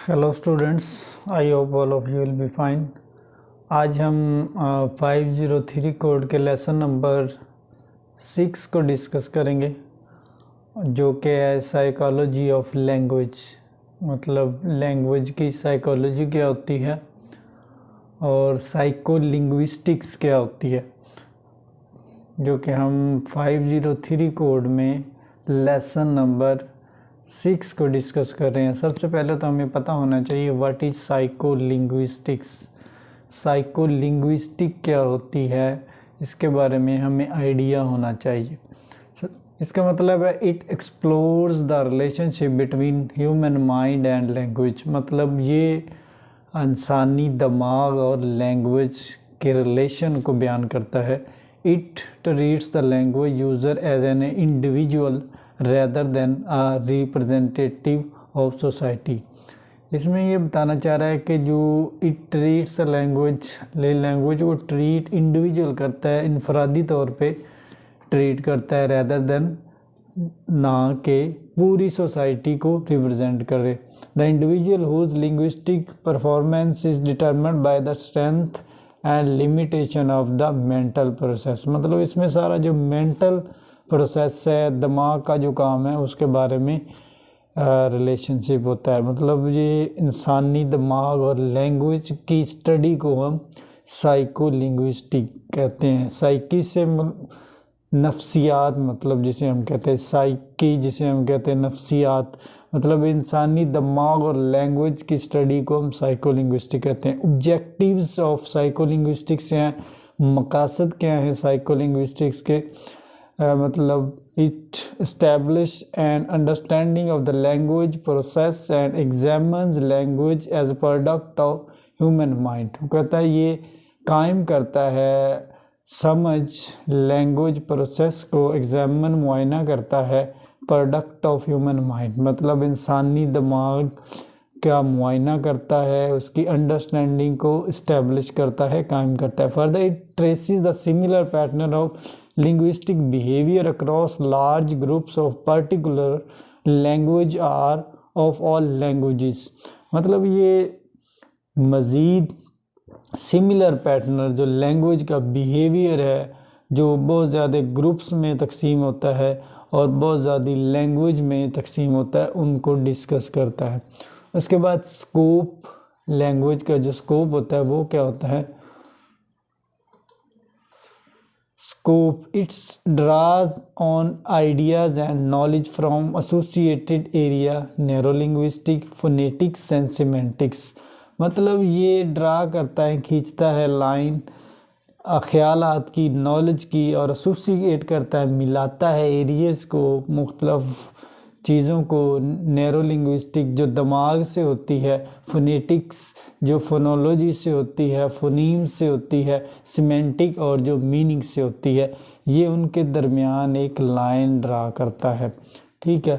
Hello students, I hope all of you will be fine. आज हम 503 code के lesson number 6 को discuss करेंगे, जो कि है साइकोलॉजी ऑफ लैंग्वेज। मतलब लैंग्वेज की साइकोलॉजी क्या होती है और साइको लिंग्विस्टिक्स क्या होती है, जो कि हम 503 कोड में लेसन नंबर 6 को डिस्कस कर रहे हैं। सबसे पहले तो हमें पता होना चाहिए what is psycho linguistics. Psycho linguistic क्या होती है, इसके बारे में हमें आइडिया होना चाहिए। इसका मतलब है it explores the relationship between human mind and language. मतलब ये इंसानी दिमाग और लैंग्वेज के रिलेशन को बयान करता है। It treats the language user as an individual rather than a representative of society. इसमें ये बताना चाह रहा है कि जो इट ट्रीट्स लैंग्वेज को ट्रीट इंडिविजुअल करता है, इनफरादी तौर पे ट्रीट करता है, रेदर देन ना के पूरी सोसाइटी को रिप्रेजेंट करे। The individual whose linguistic performance is determined by the strength and limitation of the mental process. मतलब इसमें सारा जो मेंटल प्रोसेस है, दिमाग का जो काम है, उसके बारे में रिलेशनशिप होता है। मतलब ये इंसानी दिमाग और लैंग्वेज की स्टडी को हम साइको लिंग्विस्टिक कहते हैं। साइकी से नफ्सियात, मतलब जिसे हम कहते हैं साइकी, जिसे हम कहते हैं नफ्सियात, मतलब इंसानी दिमाग और लैंग्वेज की स्टडी को हम साइको लिंग्विस्टिक कहते हैं। ऑब्जेक्टिव्स ऑफ साइको लिंग्विस्टिक्स हैं, मकासद क्या हैं साइको लिंग्विस्टिक्स के। मतलब it establish an understanding of the language process and examines language as a product of human mind. वो कहता है ये कायम करता है समझ लैंग्वेज प्रोसेस को, एग्जामिन मुआयना करता है प्रोडक्ट ऑफ ह्यूमन माइंड। मतलब इंसानी दिमाग का मुआयना करता है, उसकी अंडरस्टैंडिंग को इस्टेब्लिश करता है, कायम करता है। Further it traces the similar pattern of linguistic behavior across large groups of particular language or of all languages। मतलब ये मज़ीद सिमिलर पैटर्न जो लैंग्वेज का बिहेवियर है, जो बहुत ज़्यादा ग्रुप्स में तकसीम होता है और बहुत ज़्यादा लैंग्वेज में तकसीम होता है, उनको डिस्कस करता है। उसके बाद स्कोप, लैंग्वेज का जो स्कोप होता है वो क्या होता है। Scope, it draws on ideas and knowledge from associated area, neurolinguistic, phonetics and semantics। मतलब ये ड्रा करता है, खींचता है लाइन ख्यालात की, नॉलेज की, और एसोसिएट करता है, मिलाता है एरियाज़ को, मुख्तलिफ चीज़ों को। नैरोलिंग्विस्टिक जो दिमाग से होती है, फोनेटिक्स जो फोनोलॉजी से होती है, फोनीम से होती है, सिमेंटिक और जो मीनिंग से होती है, ये उनके दरमियान एक लाइन ड्रा करता है। ठीक है।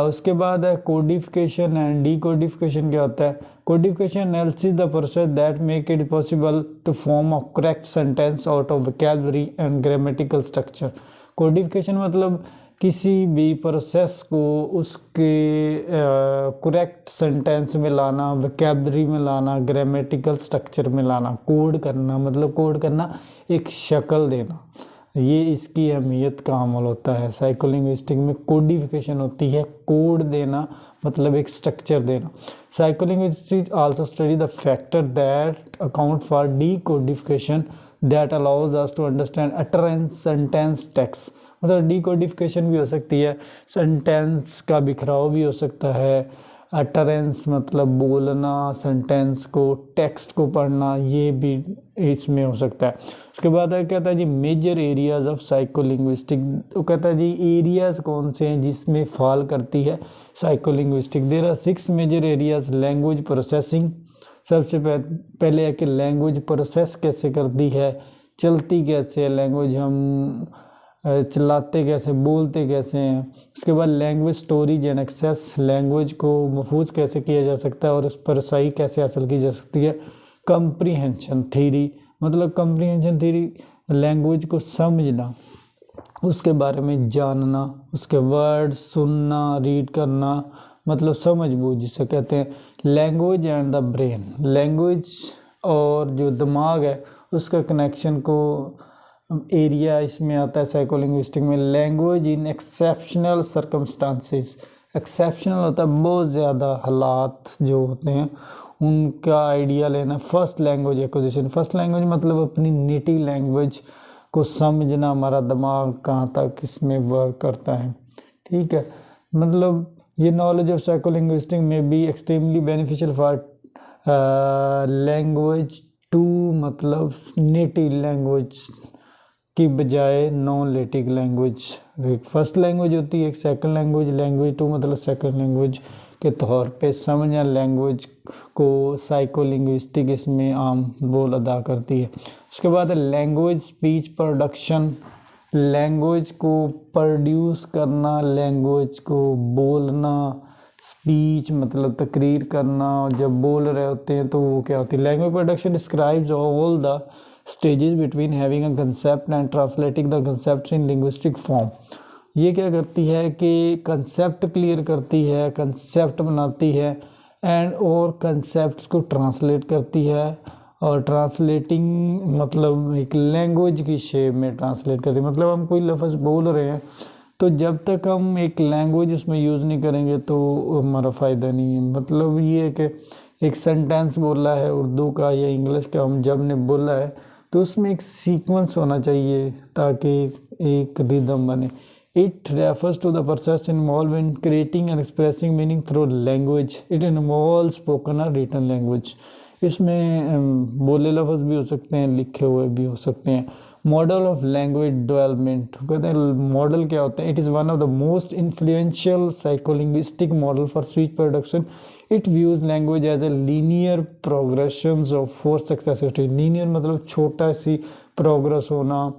उसके बाद है कोडिफिकेशन एंड डीकोडिफिकेशन। क्या होता है। Codification analysis the process that make it possible to form a correct sentence out of vocabulary and grammatical structure. Codification मतलब किसी भी प्रोसेस को उसके करेक्ट सेंटेंस में लाना, वोकैबुलरी में लाना, ग्रामेटिकल स्ट्रक्चर में लाना। कोड करना मतलब कोड करना, एक शक्ल देना, ये इसकी अहमियत का अमल होता है। साइकोलिंग्विस्टिक में कोडिफिकेशन होती है, कोड देना मतलब एक स्ट्रक्चर देना। Psycholinguistic also study the factor that account for decodification that allows us to understand utterance, sentence, text. मतलब डीकोडिफिकेशन भी हो सकती है, सेंटेंस का बिखराव भी हो सकता है, अटरेंस मतलब बोलना सेंटेंस को, टेक्स्ट को पढ़ना, ये भी इसमें हो सकता है। उसके बाद कहता है जी मेजर एरियाज ऑफ साइकोलिंग्विस्टिक। तो कहता है जी एरियाज़ कौन से हैं जिसमें फॉल करती है psycholinguistic. There are 6 major areas. Language processing, सबसे पहले है कि लैंग्वेज प्रोसेस कैसे करती है, चलती कैसे है लैंग्वेज, हम चलाते कैसे, बोलते कैसे हैं। उसके बाद language storage and access, language को महफूज कैसे किया जा सकता है और उस पर सही कैसे हासिल की जा सकती है। कंप्रीहेंशन थ्योरी, मतलब कंप्रीहेंशन थ्योरी लैंग्वेज को समझना, उसके बारे में जानना, उसके वर्ड सुनना, रीड करना, मतलब समझ-बूझ जिसे कहते हैं। Language and the brain, language और जो दिमाग है उसका कनेक्शन को एरिया इसमें आता है साइकोलिंग्विस्टिक में। Language in exceptional circumstances, exceptional होता है बहुत ज़्यादा हालात जो होते हैं उनका आइडिया लेना। First language acquisition, first language मतलब अपनी नेटिव लैंग्वेज को समझना, हमारा दिमाग कहाँ तक इसमें वर्क करता है, ठीक है। मतलब ये knowledge of psycholinguistic may be extremely beneficial for language two, मतलब नेटिव लैंग्वेज की बजाय नॉन नेटिव लैंग्वेज। एक फर्स्ट लैंग्वेज होती है, एक सेकंड लैंग्वेज, लैंग्वेज टू मतलब सेकंड लैंग्वेज के तौर पे समझना लैंग्वेज को साइकोलिंग्विस्टिक इसमें आम रोल अदा करती है। उसके बाद लैंग्वेज स्पीच प्रोडक्शन, लैंग्वेज को प्रोड्यूस करना, लैंग्वेज को बोलना। स्पीच मतलब तकरीर करना, जब बोल रहे होते हैं तो वो क्या होती है। Language production describes all the stages between having a concept and translating the concept in linguistic form. ये क्या करती है कि कंसेप्ट क्लियर करती है, कंसेप्ट बनाती है एंड और कंसेप्ट को ट्रांसलेट करती है। और ट्रांसलेटिंग मतलब एक लैंग्वेज की शेप में ट्रांसलेट करती है। मतलब हम कोई लफ्ज़ बोल रहे हैं तो जब तक हम एक लैंग्वेज उसमें यूज़ नहीं करेंगे तो हमारा फ़ायदा नहीं है। मतलब ये है कि एक सेंटेंस बोला है उर्दू का या इंग्लिश का, हम जब ने बोला है तो उसमें एक सीक्वेंस होना चाहिए ताकि एक रिदम बने। It refers to the process involved in creating and expressing meaning through language. It involves spoken or written language. इसमें बोले लफ्ज़ भी हो सकते हैं, लिखे हुए भी हो सकते हैं। मॉडल ऑफ लैंग्वेज डेवलपमेंट, कहते हैं मॉडल क्या होता है। It is one of the most influential psycholinguistic model for speech production. It views language as a linear progressions of 4 successive stage. Linear मतलब छोटा सी प्रोग्रेस होना,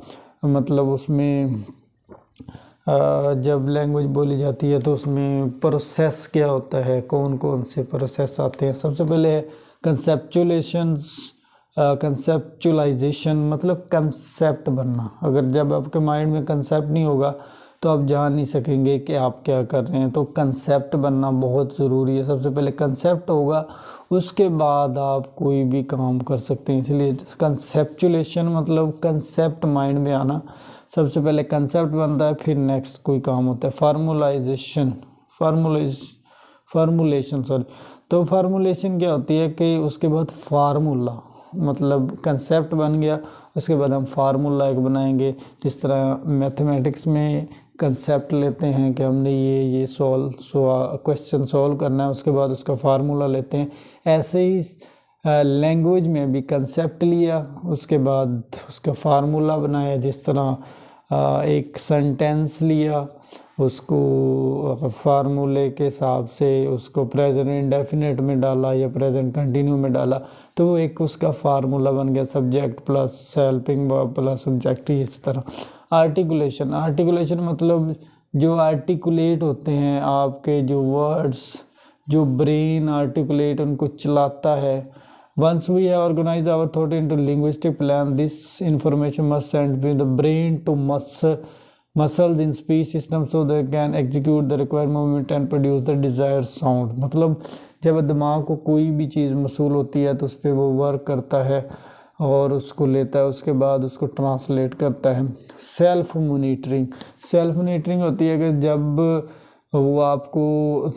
मतलब उसमें जब लैंग्वेज बोली जाती है तो उसमें प्रोसेस क्या होता है, कौन कौन से प्रोसेस आते हैं। सबसे पहले कंसेप्चुलाइजेशन मतलब कंसेप्ट बनना। अगर जब आपके माइंड में कंसेप्ट नहीं होगा तो आप जान नहीं सकेंगे कि आप क्या कर रहे हैं। तो कंसेप्ट बनना बहुत ज़रूरी है। सबसे पहले कंसेप्ट होगा, उसके बाद आप कोई भी काम कर सकते हैं। इसलिए कंसेप्चुलेशन मतलब कंसेप्ट माइंड में आना। सबसे पहले कंसेप्ट बनता है, फिर नेक्स्ट कोई काम होता है। फार्मूलेशन तो फार्मूलेशन क्या होती है कि उसके बाद फार्मूला, मतलब कंसेप्ट बन गया उसके बाद हम फार्मूला एक बनाएंगे। जिस तरह मैथमेटिक्स में कंसेप्ट लेते हैं कि हमने ये क्वेश्चन सॉल्व करना है, उसके बाद उसका फार्मूला लेते हैं। ऐसे ही लैंग्वेज में भी कंसेप्ट लिया, उसके बाद उसका फार्मूला बनाया। जिस तरह एक सेंटेंस लिया, उसको फार्मूले के हिसाब से उसको प्रेजेंट इंडेफिनिट में डाला या प्रेजेंट कंटिन्यू में डाला तो वो एक उसका फार्मूला बन गया। Subject plus helping verb plus object, इस तरह। आर्टिकुलेशन मतलब जो आर्टिकुलेट होते हैं आपके जो वर्ड्स, जो ब्रेन आर्टिकुलेट उनको चलाता है। Once we have organized our thought into linguistic plan, this information must send with the brain to muscles in speech system so they can execute the required movement and produce the desired sound। मतलब जब दिमाग को कोई भी चीज़ मसूल होती है तो उस पर वो वर्क करता है और उसको लेता है, उसके बाद उसको ट्रांसलेट करता है। सेल्फ मोनिटरिंग होती है कि जब वो आपको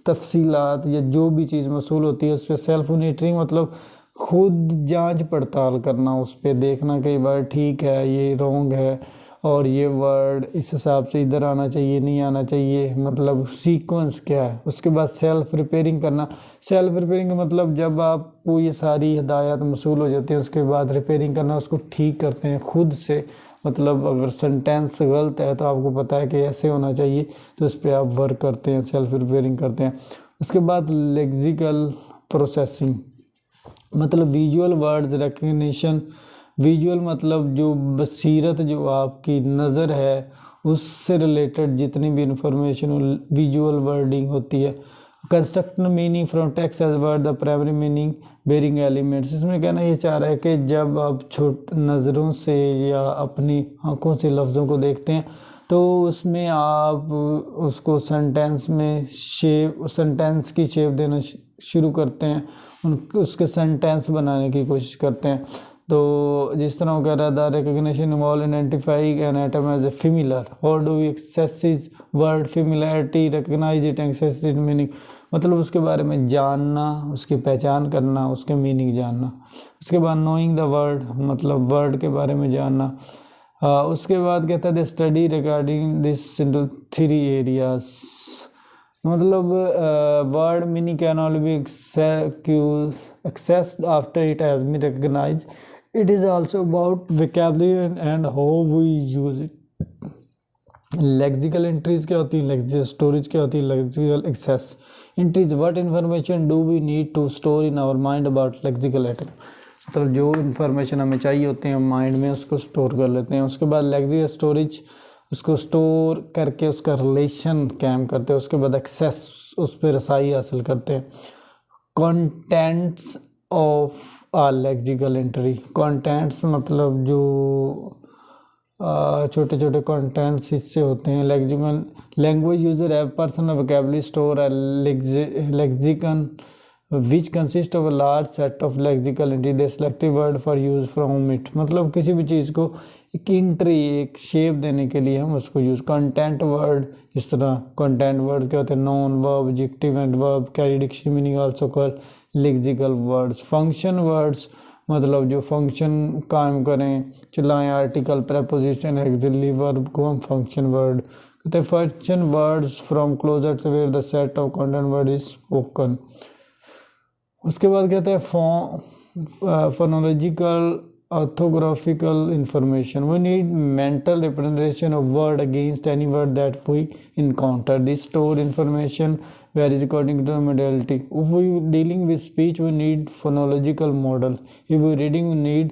तफसीलात या जो भी चीज़ मसूल होती है उस पर सेल्फ मोनिटरिंग मतलब खुद जांच पड़ताल करना, उस पर देखना कि वर्ड ठीक है, ये रॉन्ग है और ये वर्ड इस हिसाब से इधर आना चाहिए, नहीं आना चाहिए, मतलब सीक्वेंस क्या है। उसके बाद सेल्फ रिपेयरिंग करना। सेल्फ रिपेयरिंग का मतलब जब आपको ये सारी हिदायत मसूल हो जाती है उसके बाद रिपेयरिंग करना, उसको ठीक करते हैं खुद से। मतलब अगर सेंटेंस गलत है तो आपको पता है कि ऐसे होना चाहिए तो उस पर आप वर्क करते हैं, सेल्फ रिपेयरिंग करते हैं। उसके बाद लेक्सिकल प्रोसेसिंग मतलब विजुअल वर्ड्स रिकग्निशन। विजुअल मतलब जो बसीरत जो आपकी नज़र है उससे रिलेटेड जितनी भी इंफॉर्मेशन विजुअल वर्डिंग होती है। Construct meaning from text as word the primary meaning bearing elements. इसमें कहना ये चाह रहा है कि जब आप नज़रों से या अपनी आंखों से लफ्ज़ों को देखते हैं तो उसमें आप उसको सेंटेंस में सेंटेंस की शेप देना शुरू करते हैं, उसके सेंटेंस बनाने की कोशिश करते हैं। तो जिस तरह वो कह रहा था, recognition involve identifying an item as a familiar, how do we access is word familiarity, recognise it, access it meaning, मतलब उसके बारे में जानना, उसकी पहचान करना, उसके मीनिंग जानना। उसके बाद नोइंग द वर्ड, मतलब वर्ड के बारे में जानना। उसके बाद कहता है the study regarding this into 3 areas, मतलब word meaning can all be accessed after it has been recognised, it is also about vocabulary and how we use it. Lexical entries क्या होती है, लेक्सिकल स्टोरेज क्या होती है, lexical access entries, what information do we need to store in our mind about lexical item, मतलब जो information हमें चाहिए होते हैं माइंड में उसको स्टोर कर लेते हैं। उसके बाद लेक्सिकल स्टोरेज, उसको स्टोर करके उसका रिलेशन कायम करते हैं। उसके बाद एक्सेस, उस पर रसाई हासिल करते हैं। Contents of a lexical entry, contents मतलब जो छोटे छोटे कंटेंट्स इससे होते हैं। Lexical language user have personal vocabulary store a lexicon which consist of a large set of lexical entry, the selective word for use from it, मतलब किसी भी चीज़ को एक एंट्री, एक शेप देने के लिए हम उसको यूज़। कंटेंट वर्ड, जिस तरह कंटेंट वर्ड क्या होते हैं, non verb, adjective and verb, carry dictionary meaning also called lexical words. Function words, मतलब जो फंक्शन कायम करें, चलाएं, आर्टिकल, प्रेपोजिशन, एक्सिलरी वर्ब को हम फंक्शन वर्ड कहते हैं। Function words from closer to where the set of content word is spoken. उसके बाद कहते हैं phonological orthographical information, we need mental representation of word against any word that we encounter, this store information varies according to the modality. If we dealing with speech, we need phonological model. If we reading, we need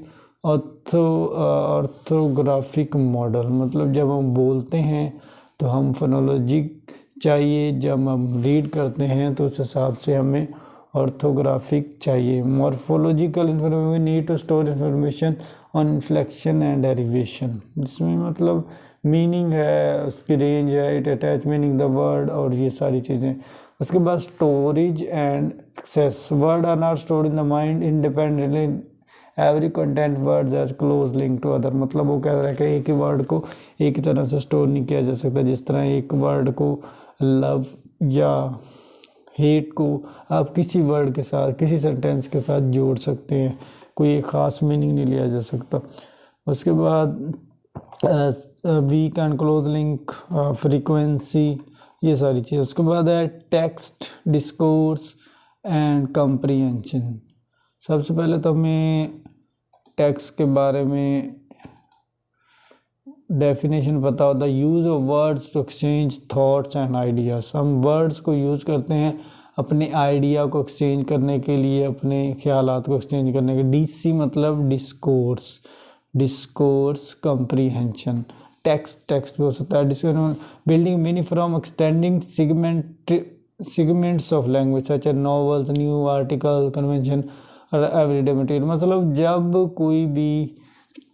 orthographic model, मतलब जब हम बोलते हैं तो हम फोनोलॉजिक चाहिए, जब हम रीड करते हैं तो उस हिसाब से हमें ऑर्थोग्राफिक चाहिए। Morphological information, we need to store information on inflection and derivation, जिसमें मतलब मीनिंग है, उसकी रेंज है, it attach meaning the word और ये सारी चीज़ें। उसके बाद storage and access, word are not stored in the mind independently, every content words as close link to other, मतलब वो कह रहा है कि एक ही वर्ड को एक ही तरह से स्टोर नहीं किया जा सकता। जिस तरह एक वर्ड को लव या हेट को आप किसी वर्ड के साथ, किसी सेंटेंस के साथ जोड़ सकते हैं, कोई एक ख़ास मीनिंग नहीं लिया जा सकता। उसके बाद weak and close link, frequency, ये सारी चीज़। उसके बाद है टेक्स्ट, डिस्कोर्स एंड कंप्रीहेंशन। सबसे पहले तो हमें टेक्स्ट के बारे में डेफिनेशन पता होता है। Use of words to exchange thoughts and ideas, हम वर्ड्स को यूज़ करते हैं अपने आइडिया को एक्सचेंज करने के लिए, अपने ख्यालात को एक्सचेंज करने के। डीसी मतलब डिस्कोर्स, डिस्कोर्स कंप्रीहेंशन। टेक्स्ट भी हो सकता है। Discourse building meaning from extending segments of language such as novels, new article, convention और एवरीडे मटेरियल, मतलब जब कोई भी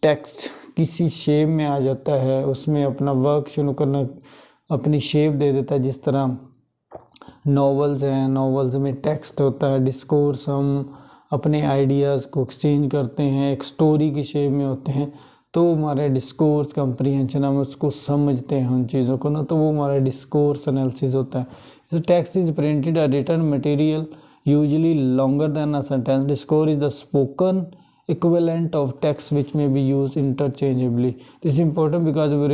टेक्स्ट किसी शेप में आ जाता है, उसमें अपना वर्क शुरू करना, अपनी शेप दे देता है। जिस तरह नॉवेल्स हैं, नॉवेल्स में टेक्स्ट होता है। डिस्कोर्स, हम अपने आइडियाज़ को एक्सचेंज करते हैं, एक स्टोरी की शेप में होते हैं, तो हमारे डिस्कोर्स कंप्रीहेंशन, हम उसको समझते हैं उन चीज़ों को ना, तो वो हमारा डिस्कोर्स एनालिसिस होता है। टेक्स्ट इज प्रिंटेड और written material usually longer than a sentence. Discourse is the spoken equivalent of text which may be used interchangeably. This is important because we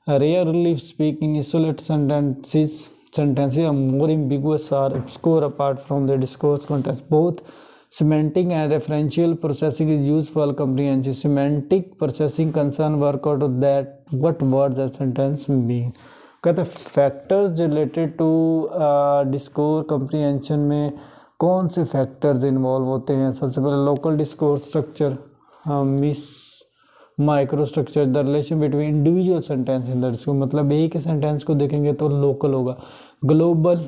rarely speak in isolate sentences. Sentences are more ambiguous or obscure apart from the discourse context. Both semantic and referential processing is used for comprehension. Semantic processing concern work out of that what words a sentence mean. कहते हैं factors related to discourse comprehension में कौन से factors involve होते हैं। सबसे पहले local discourse structure, micro structure, the relation between individual sentence in the discourse, मतलब एक ही सेंटेंस को देखेंगे तो लोकल होगा। ग्लोबल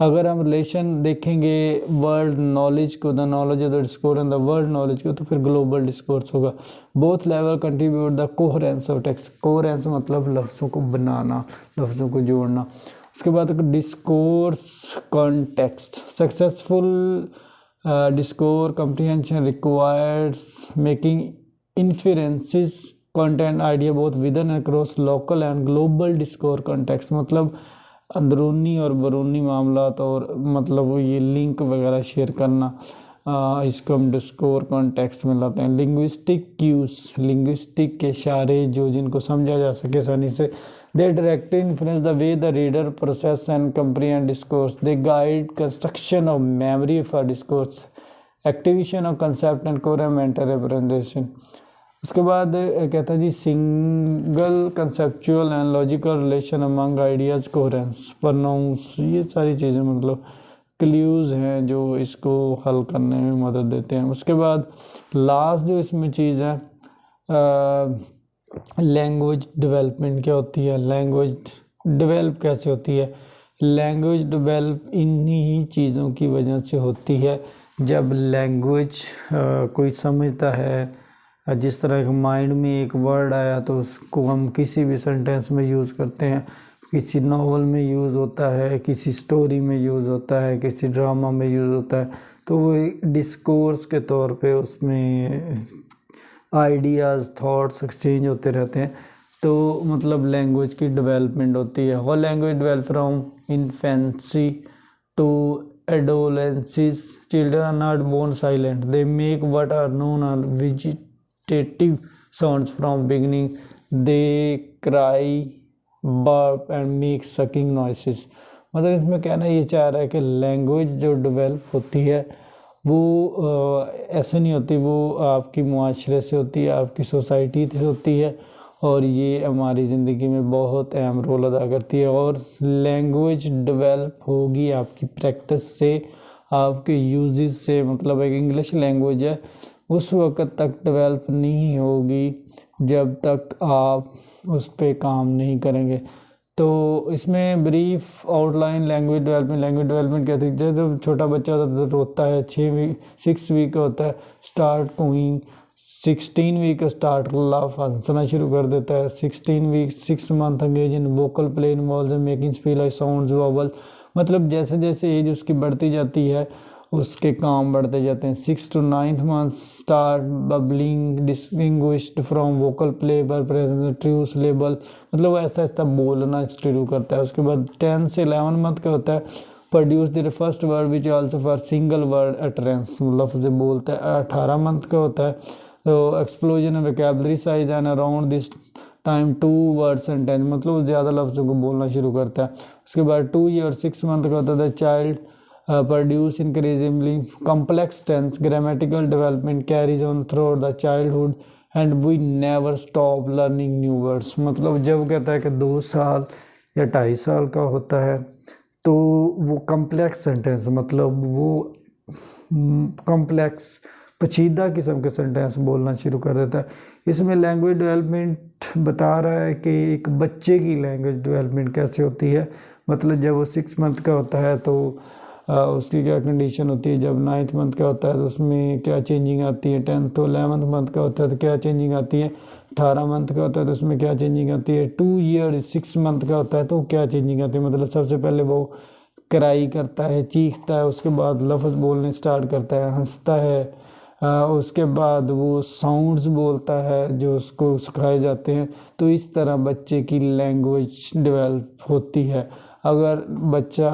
अगर हम रिलेशन देखेंगे वर्ल्ड नॉलेज को, the knowledge of the discourse and the world knowledge को, तो फिर ग्लोबल डिस्कोर्स होगा। Both level contribute the coherence of text. Coherence मतलब लफ्ज़ों को बनाना, लफ्ज़ों को जोड़ना। उसके बाद discourse context. Successful discourse comprehension requires making inferences content idea both with and across local and global discourse context. मतलब अंदरूनी और बैरूनी मामलात और मतलब ये लिंक वगैरह शेयर करना, इसको हम डिस्कोर्स कॉन्टेक्स्ट में लाते हैं। लिंग्विस्टिक क्यूज, लिंग्विस्टिक के इशारे जो जिनको समझा जा सके आसानी से। They directly influence the way the reader process and comprehend discourse. They guide construction of memory of a discourse, activation of concept and coherent mental representation. उसके बाद कहता है जी single conceptual and logical relation among ideas, coherence, pronouns, ये सारी चीज़ें मतलब clues हैं जो इसको हल करने में मदद देते हैं। उसके बाद लास्ट जो इसमें चीज़ है लैंग्वेज डेवलपमेंट क्या होती है, लैंग्वेज डेवलप कैसे होती है। लैंग्वेज डेवलप इन्हीं चीज़ों की वजह से होती है। जब लैंग्वेज कोई समझता है, जिस तरह माइंड में एक वर्ड आया तो उसको हम किसी भी सेंटेंस में यूज़ करते हैं, किसी नावल में यूज़ होता है, किसी स्टोरी में यूज़ होता है, किसी ड्रामा में यूज़ होता है, तो वो डिस्कोर्स के तौर पे उसमें आइडियाज़ थॉट्स एक्सचेंज होते रहते हैं। तो मतलब लैंग्वेज की डेवलपमेंट होती है। How language develop from infancy to adolescence. Children are not born silent, they make what are known are vegetative sounds from beginning, they cry, burp and make sucking noises. मतलब इसमें कहना ये चाह रहा है कि लैंग्वेज जो डेवलप होती है वो ऐसे नहीं होती, वो आपकी मुआशरे से होती है, आपकी सोसाइटी से होती है, और ये हमारी ज़िंदगी में बहुत अहम रोल अदा करती है। और लैंग्वेज डेवलप होगी आपकी प्रैक्टिस से, आपके यूजेस से। मतलब एक इंग्लिश लैंग्वेज है उस वक्त तक डेवलप नहीं होगी जब तक आप उस पर काम नहीं करेंगे। तो इसमें ब्रीफ आउटलाइन लैंग्वेज डेवलपमेंट कहते हैं। जब छोटा बच्चा होता है तो रोता है, 6 वीक का होता है, start going, 16 week start laugh, हंसना शुरू कर देता है, 16 week 6 month engage in vocal play involves in making speech like sounds vowel. मतलब जैसे जैसे एज उसकी बढ़ती जाती है उसके काम बढ़ते जाते हैं। 6 to 9 months start bubbling distinguished from vocal play पर प्रेजेंट ट्रू लेबल, मतलब ऐसा ऐसा बोलना शुरू करता है। उसके बाद 10 से 11 मंथ का होता है produce the first word which also for single word utterance, लफ्ज़ बोलता है। 18 मंथ का होता है तो explosion of vocabulary size and around this time 2 word sentence, मतलब ज़्यादा लफ्ज़ों को बोलना शुरू करता है। उसके बाद 2 year 6 month का होता है child produce increasingly complex tense, grammatical development carries on throughout the childhood and we never stop learning new words। मतलब जब कहता है कि 2 साल या 2.5 साल का होता है तो वो कम्प्लेक्स सेंटेंस, मतलब वो कम्प्लेक्स पेचीदा किस्म के सेंटेंस बोलना शुरू कर देता है। इसमें लैंग्वेज डेवलपमेंट बता रहा है कि एक बच्चे की लैंग्वेज डेवलपमेंट कैसे होती है। मतलब जब वो 6 मंथ का होता है तो उसकी क्या कंडीशन होती है, जब 9th मंथ का होता है तो उसमें क्या चेंजिंग आती है, 10th तो 11th मंथ का होता है तो क्या चेंजिंग आती है, 18 मंथ का होता है तो उसमें क्या चेंजिंग आती है, 2 year 6 मंथ का होता है तो क्या चेंजिंग आती है। मतलब सबसे पहले वो क्राई करता है, चीखता है, उसके बाद लफ्ज़ बोलने स्टार्ट करता है, हंसता है, उसके बाद वो साउंड्स बोलता है जो उसको सिखाए जाते हैं। तो इस तरह बच्चे की लैंग्वेज डेवलप होती है। अगर बच्चा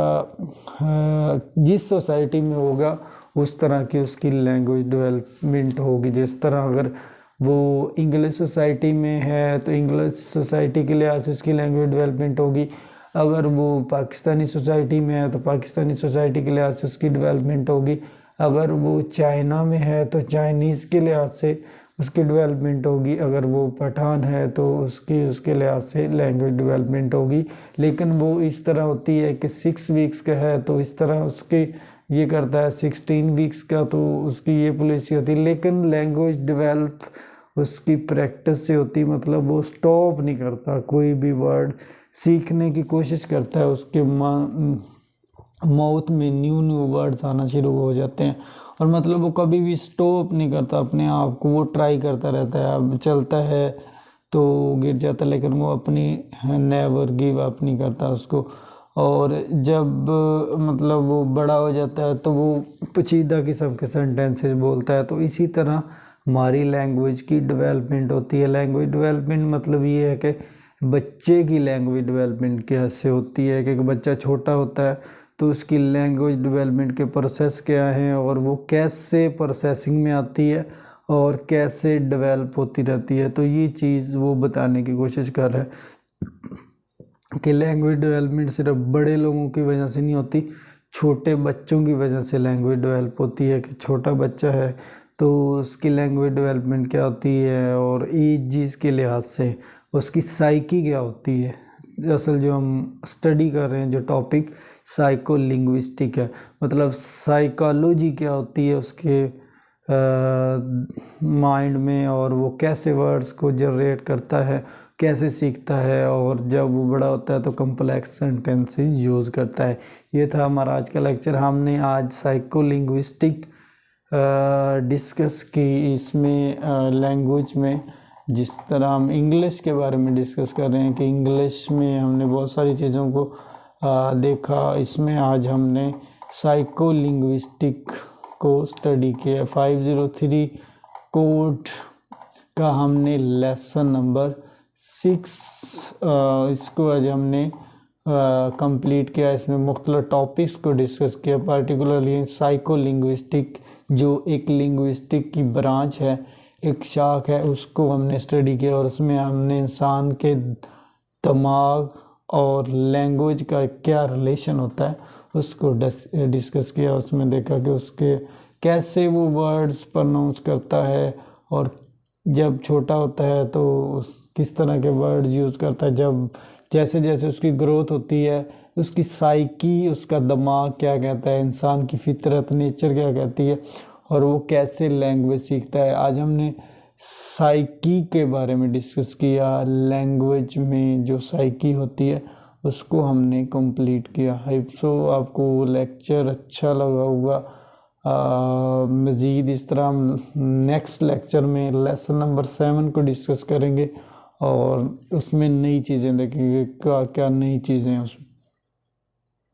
जिस सोसाइटी में होगा उस तरह की उसकी लैंग्वेज डेवलपमेंट होगी। जिस तरह अगर वो इंग्लिश सोसाइटी में है तो इंग्लिश सोसाइटी के लिहाज से उसकी लैंग्वेज डेवलपमेंट होगी। अगर वो पाकिस्तानी सोसाइटी में है तो पाकिस्तानी सोसाइटी के लिहाज से उसकी डेवलपमेंट होगी। अगर वो चाइना में है तो चाइनीज़ के लिहाज से उसकी डेवलपमेंट होगी। अगर वो पठान है तो उसके लिहाज से लैंग्वेज डेवलपमेंट होगी। लेकिन वो इस तरह होती है कि 6 वीक्स का है तो इस तरह उसके ये करता है, 16 वीक्स का तो उसकी ये पॉलिसी होती है। लेकिन लैंग्वेज डेवलप उसकी प्रैक्टिस से होती है, मतलब वो स्टॉप नहीं करता, कोई भी वर्ड सीखने की कोशिश करता है, माउथ में न्यू न्यू वर्ड्स आना शुरू हो जाते हैं, और मतलब वो कभी भी स्टॉप नहीं करता अपने आप को, वो ट्राई करता रहता है। अब चलता है तो गिर जाता है, लेकिन वो अपनी नेवर गिव अप नहीं करता उसको। और जब मतलब वो बड़ा हो जाता है तो वो पेचीदा किस्म के सेंटेंसेस बोलता है। तो इसी तरह हमारी लैंग्वेज की डेवलपमेंट होती है। लैंग्वेज डेवलपमेंट मतलब ये है कि बच्चे की लैंग्वेज डेवलपमेंट कैसे होती है, कि बच्चा छोटा होता है तो उसकी लैंग्वेज डेवलपमेंट के प्रोसेस क्या हैं, और वो कैसे प्रोसेसिंग में आती है और कैसे डेवलप होती रहती है। तो ये चीज़ वो बताने की कोशिश कर रहा है कि लैंग्वेज डेवलपमेंट सिर्फ बड़े लोगों की वजह से नहीं होती, छोटे बच्चों की वजह से लैंग्वेज डेवलप होती है। कि छोटा बच्चा है तो उसकी लैंग्वेज डेवलपमेंट क्या होती है, और एज के लिहाज से उसकी साइकी क्या होती है। असल जो हम स्टडी कर रहे हैं, जो टॉपिक साइको लिंग्विस्टिक है, मतलब साइकोलॉजी क्या होती है उसके माइंड में, और वो कैसे वर्ड्स को जनरेट करता है, कैसे सीखता है, और जब वो बड़ा होता है तो कम्प्लेक्स सेंटेंसेस यूज़ करता है। ये था हमारा आज का लेक्चर। हमने आज साइको लिंग्विस्टिक डिस्कस की। इसमें लैंग्वेज में जिस तरह हम इंग्लिश के बारे में डिस्कस कर रहे हैं कि इंग्लिश में हमने बहुत सारी चीज़ों को देखा, इसमें आज हमने साइको लिंग्विस्टिक को स्टडी किया। 503 कोड का हमने लेसन नंबर 6 इसको आज हमने कंप्लीट किया। इसमें मुख्तलिफ टॉपिक्स को डिस्कस किया, पार्टिकुलरली साइको लिंग्विस्टिक जो एक लिंग्विस्टिक की ब्रांच है, एक शाख है, उसको हमने स्टडी किया। और उसमें हमने इंसान के दिमाग और लैंग्वेज का क्या रिलेशन होता है उसको डिस्कस किया। उसमें देखा कि उसके कैसे वो वर्ड्स प्रोनाउंस करता है, और जब छोटा होता है तो किस तरह के वर्ड्स यूज़ करता है। जब जैसे जैसे उसकी ग्रोथ होती है, उसकी साइकी, उसका दिमाग क्या कहता है, इंसान की फितरत, नेचर क्या कहती है, और वो कैसे लैंग्वेज सीखता है। आज हमने साइकी के बारे में डिस्कस किया। लैंग्वेज में जो साइकी होती है उसको हमने कंप्लीट किया। होप सो आपको लेक्चर अच्छा लगा होगा। मज़ीद इस तरह हम नेक्स्ट लेक्चर में लेसन नंबर 7 को डिस्कस करेंगे, और उसमें नई चीज़ें देखेंगे, क्या क्या नई चीज़ें हैं उसमें।